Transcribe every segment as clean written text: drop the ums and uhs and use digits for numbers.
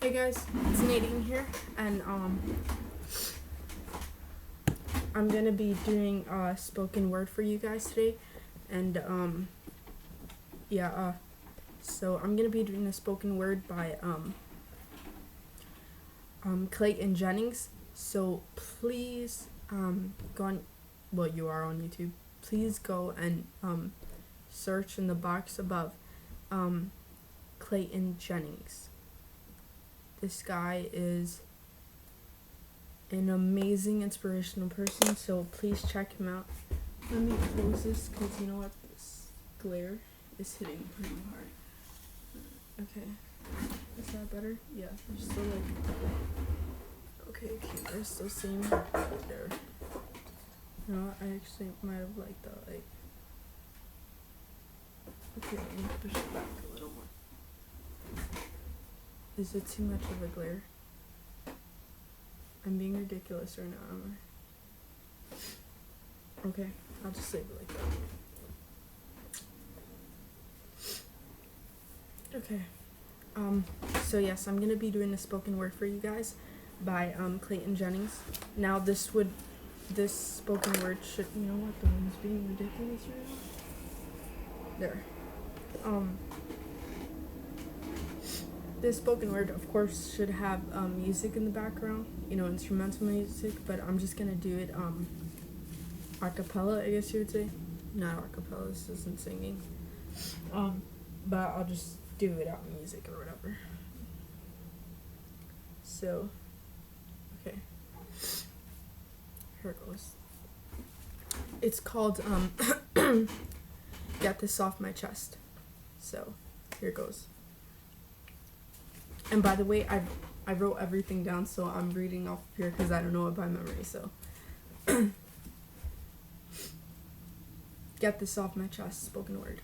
Hey guys, it's Nadine here, and I'm gonna be doing spoken word for you guys today, and yeah, so I'm gonna be doing a spoken word by Clayton Jennings. So please go on, well, you are on YouTube. Please go and search in the box above Clayton Jennings. This guy is an amazing, inspirational person, so please check him out. Let me close this because you know what? This glare is hitting pretty hard. Okay. Is that better? Yeah, there's still okay, there's still seeing there. You know what? I actually might have liked that, okay, let me push it back a little more. Is it too much of a glare? I'm being ridiculous right now, am I? Okay, I'll just leave it like that. Okay. So yes, I'm gonna be doing a spoken word for you guys by Clayton Jennings. Now this spoken word should, you know what, the wind's being ridiculous right now. There. This spoken word, of course, should have music in the background, you know, instrumental music, but I'm just gonna do it a cappella, I guess you would say. Not a cappella, this isn't singing. But I'll just do it out music or whatever. So, okay. Here it goes. It's called Get This Off My Chest. So, here it goes. And by the way, I wrote everything down, so I'm reading off here because I don't know it by memory, so. Get this off my chest, spoken word.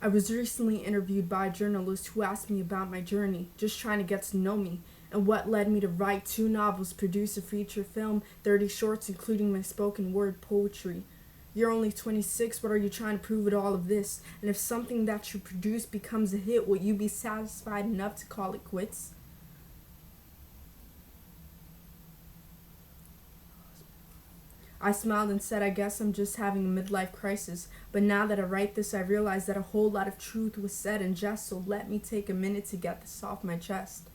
I was recently interviewed by a journalist who asked me about my journey, just trying to get to know me, and what led me to write 2 novels, produce a feature film, 30 shorts, including my spoken word poetry. You're only 26, what are you trying to prove with all of this? And if something that you produce becomes a hit, will you be satisfied enough to call it quits? I smiled and said, I guess I'm just having a midlife crisis. But now that I write this, I realize that a whole lot of truth was said in jest, so let me take a minute to get this off my chest.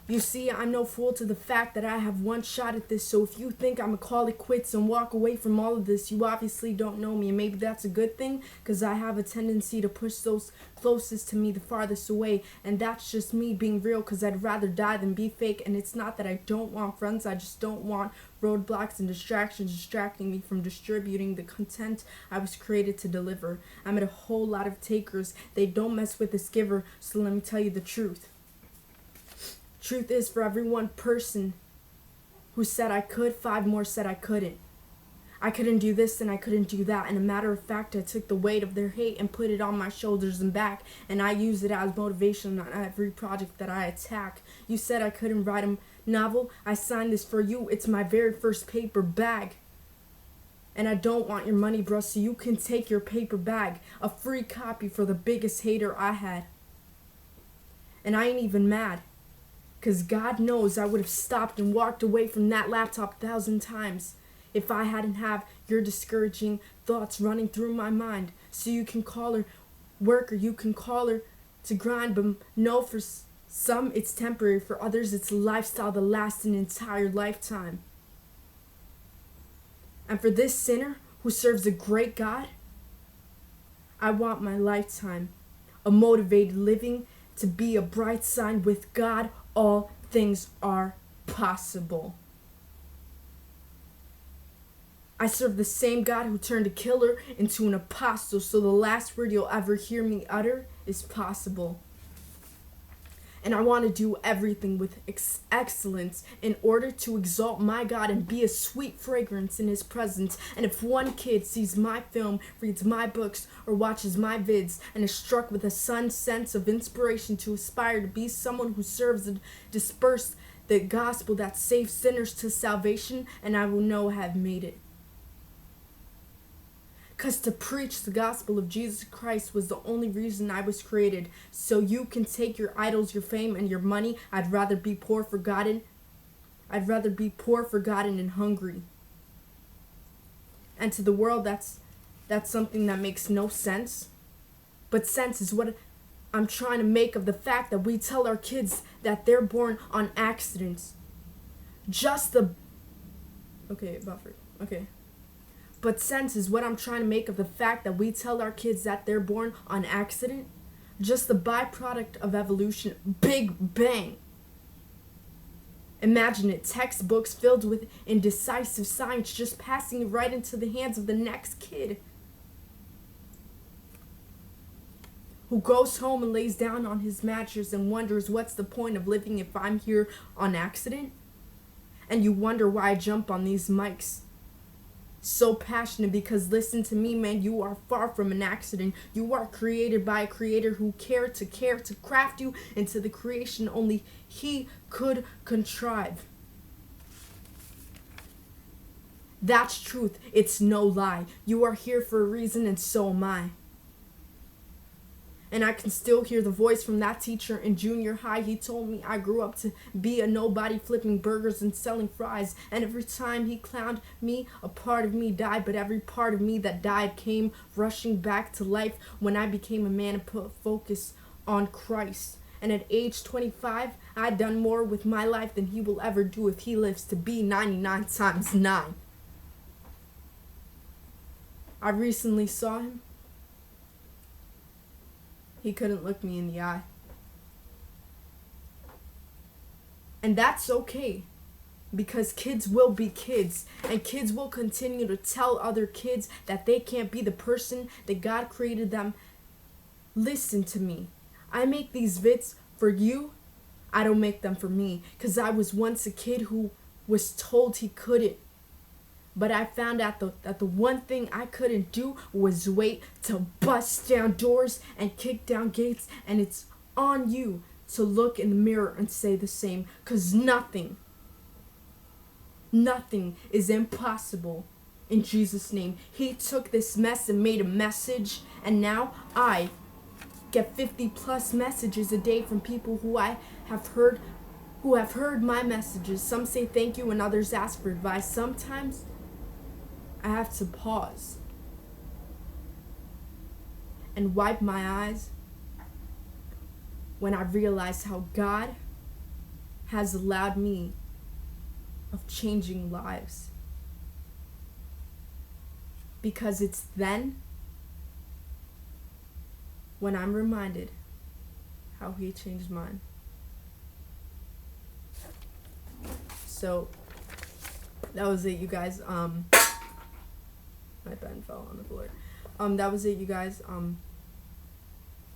You see, I'm no fool to the fact that I have one shot at this, so if you think I'm gonna call it quits and walk away from all of this, you obviously don't know me, and maybe that's a good thing, because I have a tendency to push those closest to me the farthest away, and that's just me being real, because I'd rather die than be fake, and it's not that I don't want friends, I just don't want roadblocks and distractions distracting me from distributing the content I was created to deliver. I met a whole lot of takers, they don't mess with this giver, so let me tell you the truth. Truth is, for every one person who said I could, 5 more said I couldn't. I couldn't do this and I couldn't do that. And a matter of fact, I took the weight of their hate and put it on my shoulders and back. And I use it as motivation on every project that I attack. You said I couldn't write a novel. I signed this for you. It's my very first paper bag. And I don't want your money, bro, so you can take your paper bag. A free copy for the biggest hater I had. And I ain't even mad. Because God knows I would have stopped and walked away from that laptop 1,000 times if I hadn't have your discouraging thoughts running through my mind. So you can call her work or you can call her to grind, but no, for some it's temporary, for others it's a lifestyle that lasts an entire lifetime. And for this sinner who serves a great God, I want my lifetime, a motivated living, to be a bright sign. With God, all things are possible. I serve the same God who turned a killer into an apostle, so the last word you'll ever hear me utter is possible. And I want to do everything with excellence in order to exalt my God and be a sweet fragrance in his presence. And if one kid sees my film, reads my books, or watches my vids and is struck with a sudden sense of inspiration to aspire to be someone who serves and disperse the gospel that saves sinners to salvation, and I will know I have made it. 'Cause to preach the gospel of Jesus Christ was the only reason I was created. So you can take your idols, your fame, and your money. I'd rather be poor, forgotten. I'd rather be poor, forgotten, and hungry. And to the world, that's something that makes no sense. But sense is what I'm trying to make of the fact that we tell our kids that they're born on accidents. Just the... Okay, buffered. Okay. But sense is what I'm trying to make of the fact that we tell our kids that they're born on accident. Just the byproduct of evolution. Big Bang. Imagine it, textbooks filled with indecisive science just passing right into the hands of the next kid, who goes home and lays down on his mattress and wonders what's the point of living if I'm here on accident? And you wonder why I jump on these mics so passionate, because listen to me, man, you are far from an accident. You are created by a creator who cared to craft you into the creation only he could contrive. That's truth. It's no lie. You are here for a reason, and so am I. And I can still hear the voice from that teacher in junior high. He told me I grew up to be a nobody, flipping burgers and selling fries. And every time he clowned me, a part of me died. But every part of me that died came rushing back to life when I became a man and put focus on Christ. And at age 25, I'd done more with my life than he will ever do if he lives to be 99 times 9. I recently saw him. He couldn't look me in the eye. And that's okay, because kids will be kids, and kids will continue to tell other kids that they can't be the person that God created them. Listen to me. I make these vids for you. I don't make them for me, because I was once a kid who was told he couldn't. But I found out that the one thing I couldn't do was wait to bust down doors and kick down gates. And it's on you to look in the mirror and say the same. 'Cause nothing is impossible in Jesus' name. He took this mess and made a message. And now I get 50 plus messages a day from people who have heard my messages. Some say thank you and others ask for advice. Sometimes I have to pause and wipe my eyes when I realize how God has allowed me of changing lives. Because it's then when I'm reminded how he changed mine. So that was it, you guys. My pen fell on the floor. That was it, you guys.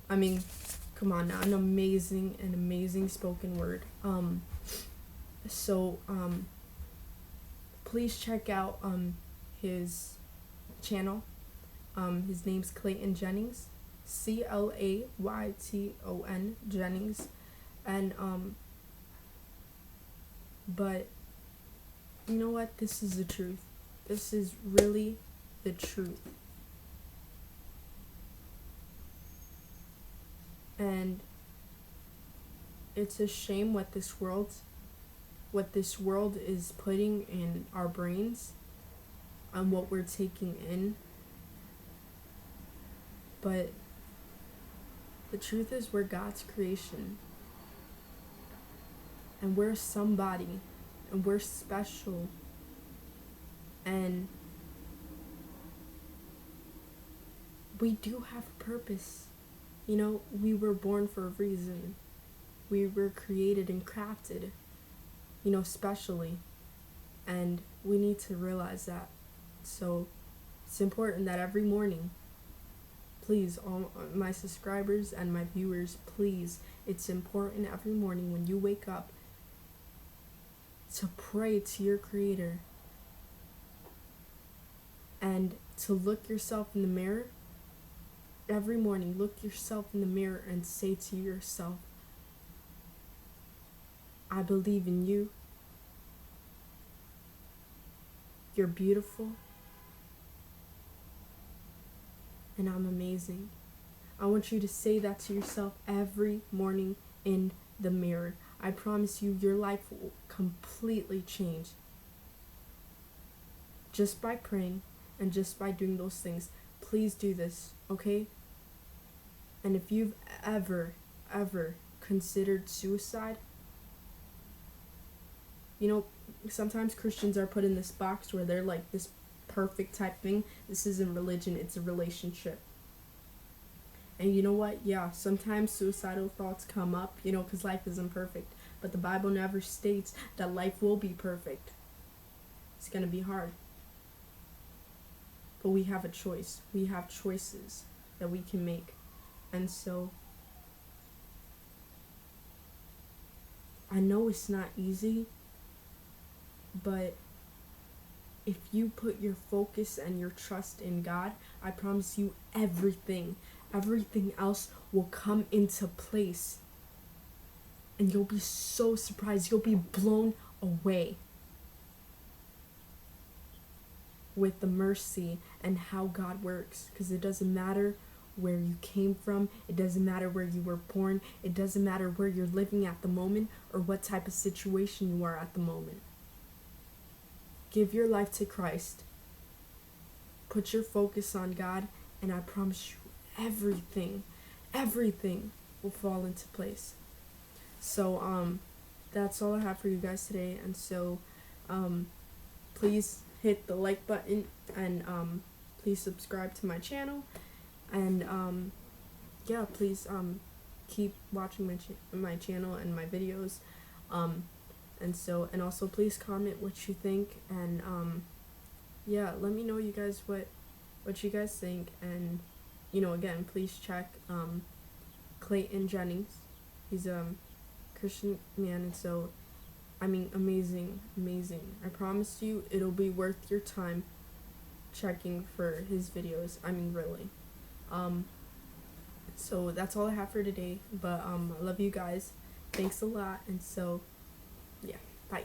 I mean, come on now, an amazing spoken word. So please check out his channel. His name's Clayton Jennings, Clayton Jennings, and but you know what? This is the truth. This is really the truth. And it's a shame what this world is putting in our brains and what we're taking in. But the truth is, we're God's creation. And we're somebody. And we're special. And we do have a purpose. You know, we were born for a reason. We were created and crafted, you know, specially. And we need to realize that. So it's important that every morning, please, all my subscribers and my viewers, please, it's important every morning when you wake up to pray to your Creator and to look yourself in the mirror. Every morning, look yourself in the mirror and say to yourself, I believe in you. You're beautiful. and I'm amazing. I want you to say that to yourself every morning in the mirror. I promise you, your life will completely change just by praying and just by doing those things. Please do this, okay? And if you've ever considered suicide, you know, sometimes Christians are put in this box where they're like this perfect type thing. This isn't religion, it's a relationship. And you know what? Yeah, sometimes suicidal thoughts come up, you know, because life isn't perfect. But the Bible never states that life will be perfect. It's going to be hard. But we have a choice. We have choices that we can make. And so, I know it's not easy, but if you put your focus and your trust in God, I promise you everything else will come into place. And you'll be so surprised. You'll be blown away with the mercy and how God works. Because it doesn't matter where you came from. It doesn't matter where you were born. It doesn't matter where you're living at the moment or what type of situation you are at the moment. Give your life to Christ. Put your focus on God, and I promise you everything will fall into place. So that's all I have for you guys today. And so please hit the like button, and please subscribe to my channel, and yeah, please keep watching my channel and my videos, and also please comment what you think, and yeah, let me know you guys what you guys think. And you know, again, please check Clayton Jennings. He's a Christian man, and so I mean, amazing. I promise you, it'll be worth your time checking for his videos. I mean, really. So that's all I have for today. But I love you guys. Thanks a lot. And so, yeah, bye.